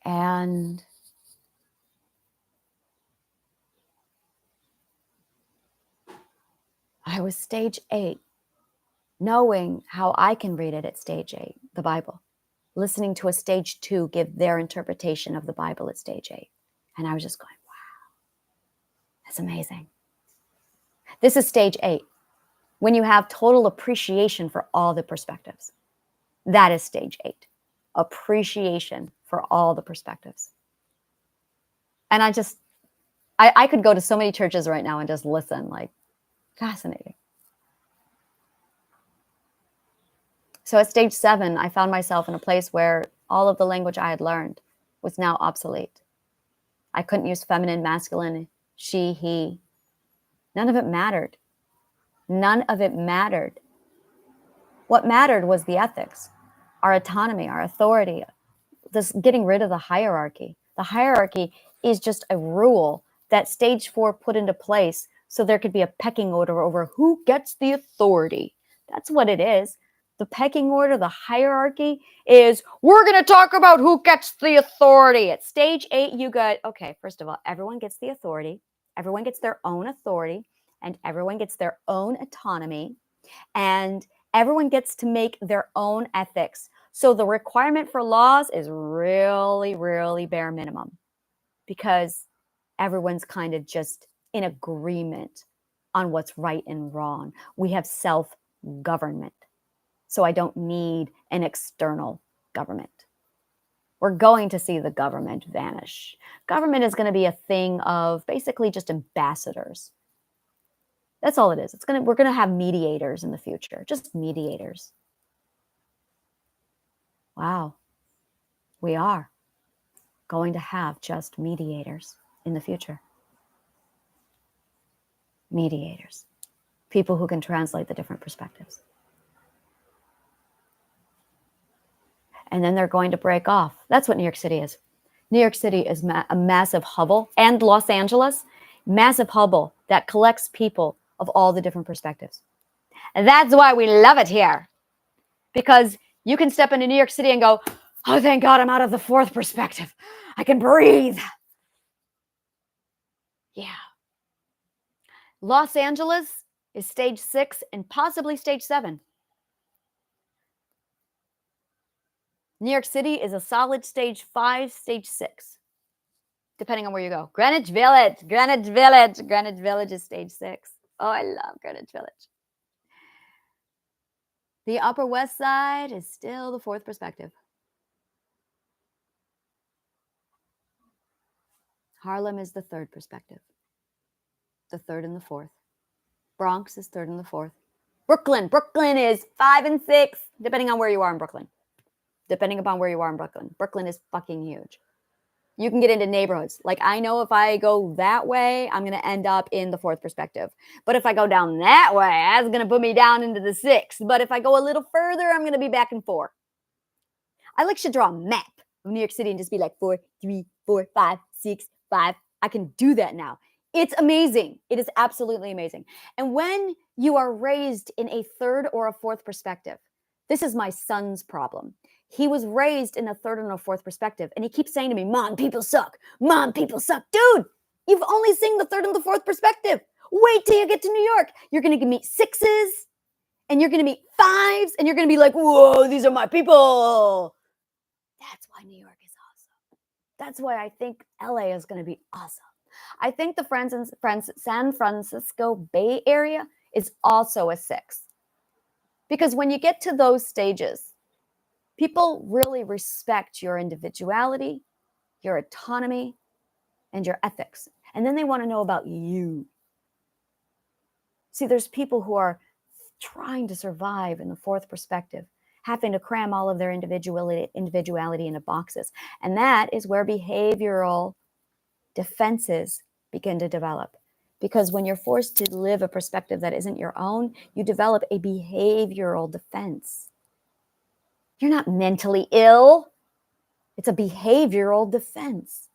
S1: And I was stage 8, knowing how I can read it at stage 8, the Bible, listening to a stage 2 give their interpretation of the Bible at stage 8. And I was just going, wow, that's amazing. This is stage 8. When you have total appreciation for all the perspectives. That is stage 8. Appreciation for all the perspectives. And I could go to so many churches right now and just listen, like, fascinating. So at stage 7, I found myself in a place where all of the language I had learned was now obsolete. I couldn't use feminine, masculine, she, he. None of it mattered. None of it mattered. What mattered was the ethics, our autonomy, our authority, this getting rid of the hierarchy. The hierarchy is just a rule that stage 4 put into place so there could be a pecking order over who gets the authority. That's what it is. The pecking order, the hierarchy is, we're going to talk about who gets the authority. At stage 8, you got, okay, first of all, everyone gets the authority. Everyone gets their own authority, and everyone gets their own autonomy, and everyone gets to make their own ethics. So the requirement for laws is really, really bare minimum, because everyone's kind of just in agreement on what's right and wrong. We have self-government. So I don't need an external government. We're going to see the government vanish. Government is going to be a thing of basically just ambassadors. That's all it is. We're going to have mediators in the future, just mediators. Wow. We are going to have just mediators in the future. Mediators. People who can translate the different perspectives. And then they're going to break off. That's what New York City is. New York City is a massive hubble, and Los Angeles, massive hubble that collects people of all the different perspectives. And that's why we love it here. Because you can step into New York City and go, oh, thank God I'm out of the fourth perspective. I can breathe. Yeah. Los Angeles is stage 6 and possibly stage 7. New York City is a solid stage 5, stage 6, depending on where you go. Greenwich Village is stage 6. Oh, I love Greenwich Village. The Upper West Side is still the fourth perspective. Harlem is the third perspective. The third and the fourth. Bronx is third and the fourth. Brooklyn is 5 and 6, depending on where you are in Brooklyn. Brooklyn is fucking huge. You can get into neighborhoods. Like, I know if I go that way, I'm going to end up in the fourth perspective. But if I go down that way, that's going to put me down into the 6th. But if I go a little further, I'm going to be back in 4. I should draw a map of New York City and just be like 4, 3, 4, 5, 6, 5. I can do that now. It's amazing. It is absolutely amazing. And when you are raised in a third or a fourth perspective, this is my son's problem. He was raised in a third and a fourth perspective. And he keeps saying to me, Mom, people suck. Mom, people suck. Dude, you've only seen the third and the fourth perspective. Wait till you get to New York. You're going to meet 6s and you're going to meet 5s and you're going to be like, whoa, these are my people. That's why New York is awesome. That's why I think LA is going to be awesome. I think the San Francisco Bay Area is also a 6. Because when you get to those stages, people really respect your individuality, your autonomy, and your ethics. And then they want to know about you. See, there's people who are trying to survive in the fourth perspective, having to cram all of their individuality into boxes. And that is where behavioral defenses begin to develop. Because when you're forced to live a perspective that isn't your own, you develop a behavioral defense. You're not mentally ill. It's a behavioral defense.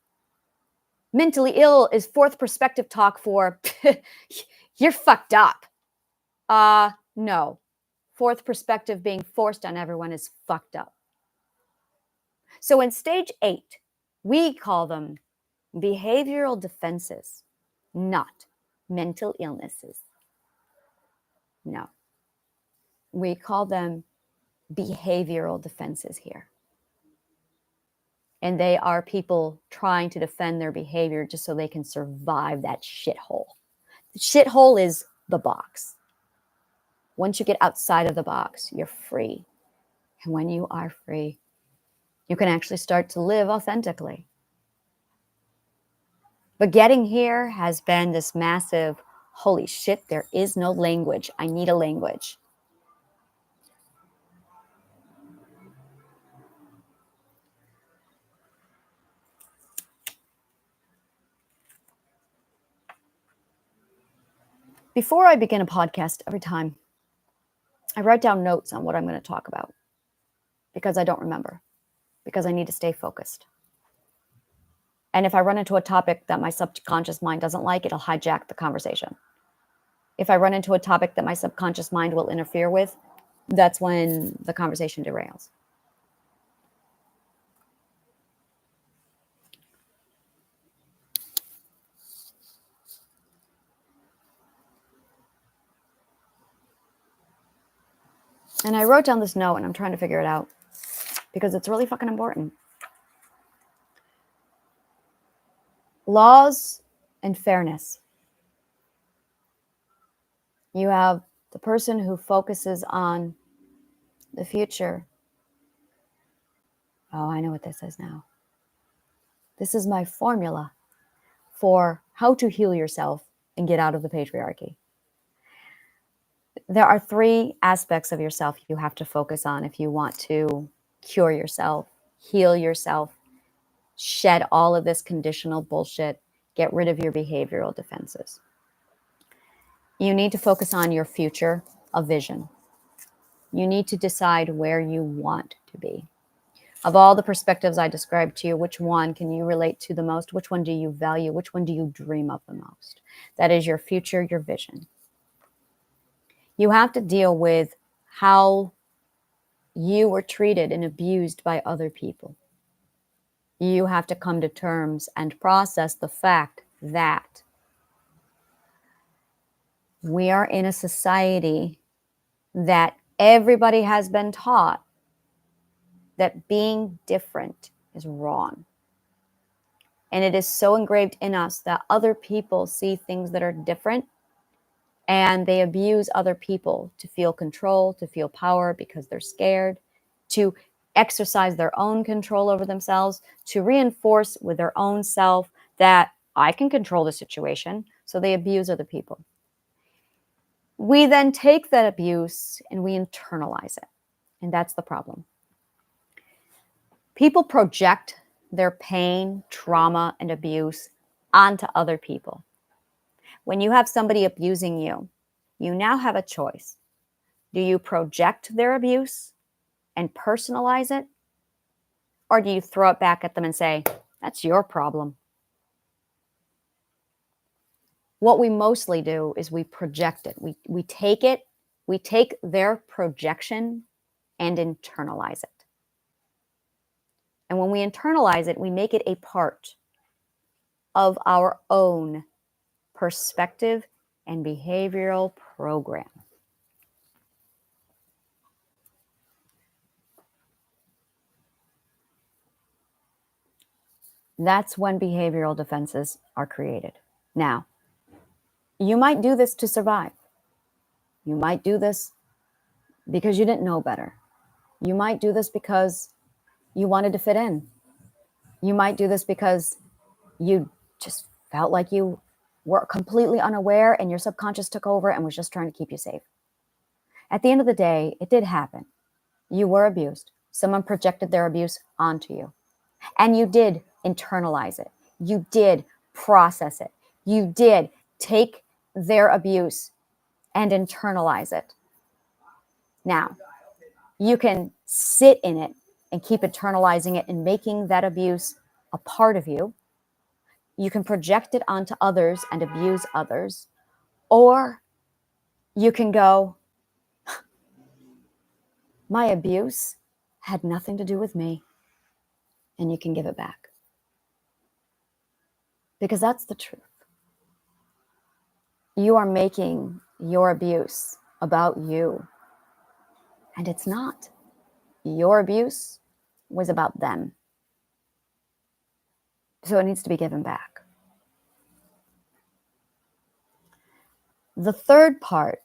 S1: Mentally ill is fourth perspective talk for you're fucked up. No. Fourth perspective being forced on everyone is fucked up. So in stage 8, we call them behavioral defenses, not mental illnesses. No. We call them behavioral defenses here. And they are people trying to defend their behavior just so they can survive that shithole. The shithole is the box. Once you get outside of the box, you're free. And when you are free, you can actually start to live authentically. But getting here has been this massive, holy shit, there is no language. I need a language. Before I begin a podcast, every time, I write down notes on what I'm going to talk about because I don't remember, because I need to stay focused. And if I run into a topic that my subconscious mind doesn't like, it'll hijack the conversation. If I run into a topic that my subconscious mind will interfere with, that's when the conversation derails. And I wrote down this note and I'm trying to figure it out because it's really fucking important. Laws and fairness. You have the person who focuses on the future. Oh, I know what this is now. This is my formula for how to heal yourself and get out of the patriarchy. There are 3 aspects of yourself you have to focus on if you want to cure yourself, heal yourself, shed all of this conditional bullshit, get rid of your behavioral defenses. You need to focus on your future, a vision. You need to decide where you want to be. Of all the perspectives I described to you, which one can you relate to the most? Which one do you value? Which one do you dream of the most? That is your future, your vision. You have to deal with how you were treated and abused by other people. You have to come to terms and process the fact that we are in a society that everybody has been taught that being different is wrong. And it is so engraved in us that other people see things that are different and they abuse other people to feel control, to feel power because they're scared, to exercise their own control over themselves, to reinforce with their own self that I can control the situation. So they abuse other people. We then take that abuse and we internalize it. And that's the problem. People project their pain, trauma, and abuse onto other people. When you have somebody abusing you, you now have a choice. Do you project their abuse and personalize it? Or do you throw it back at them and say, that's your problem? What we mostly do is we project it. We take their projection and internalize it. And when we internalize it, we make it a part of our own perspective and behavioral program. That's when behavioral defenses are created. Now, you might do this to survive. You might do this because you didn't know better. You might do this because you wanted to fit in. You might do this because you just felt like you were completely unaware and your subconscious took over and was just trying to keep you safe. At the end of the day, it did happen. You were abused. Someone projected their abuse onto you. And you did internalize it. You did process it. You did take their abuse and internalize it. Now, you can sit in it and keep internalizing it and making that abuse a part of you. You can project it onto others and abuse others. Or you can go, my abuse had nothing to do with me. And you can give it back. Because that's the truth. You are making your abuse about you. And it's not. Your abuse was about them. So it needs to be given back. The third part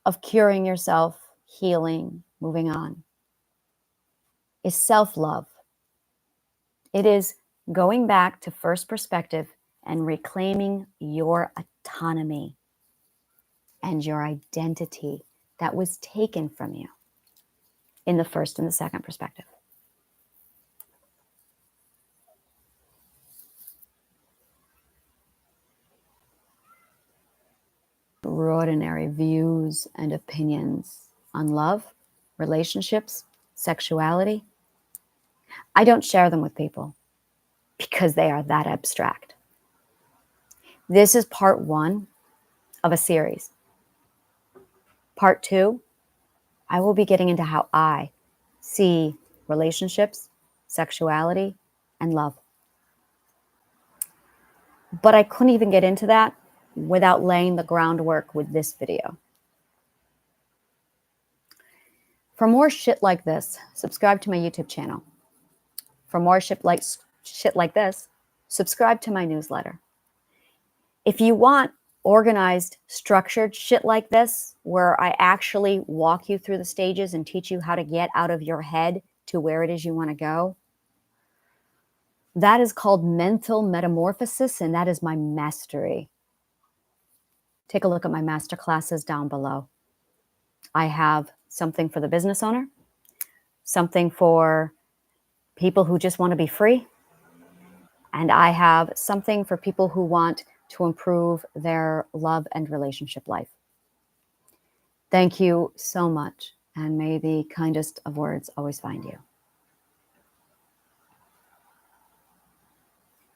S1: of curing yourself, healing, moving on, is self-love. It is going back to first perspective and reclaiming your autonomy and your identity that was taken from you in the first and the second perspective. Extraordinary views and opinions on love, relationships, sexuality. I don't share them with people because they are that abstract. This is part 1 of a series. Part 2, I will be getting into how I see relationships, sexuality, and love. But I couldn't even get into that without laying the groundwork with this video. For more shit like this, subscribe to my YouTube channel. For more shit like this, subscribe to my newsletter. If you want organized, structured shit like this, where I actually walk you through the stages and teach you how to get out of your head to where it is you want to go, that is called mental metamorphosis, and that is my mastery. Take a look at my master classes down below. I have something for the business owner, something for people who just want to be free, and I have something for people who want to improve their love and relationship life. Thank you so much, and may the kindest of words always find you.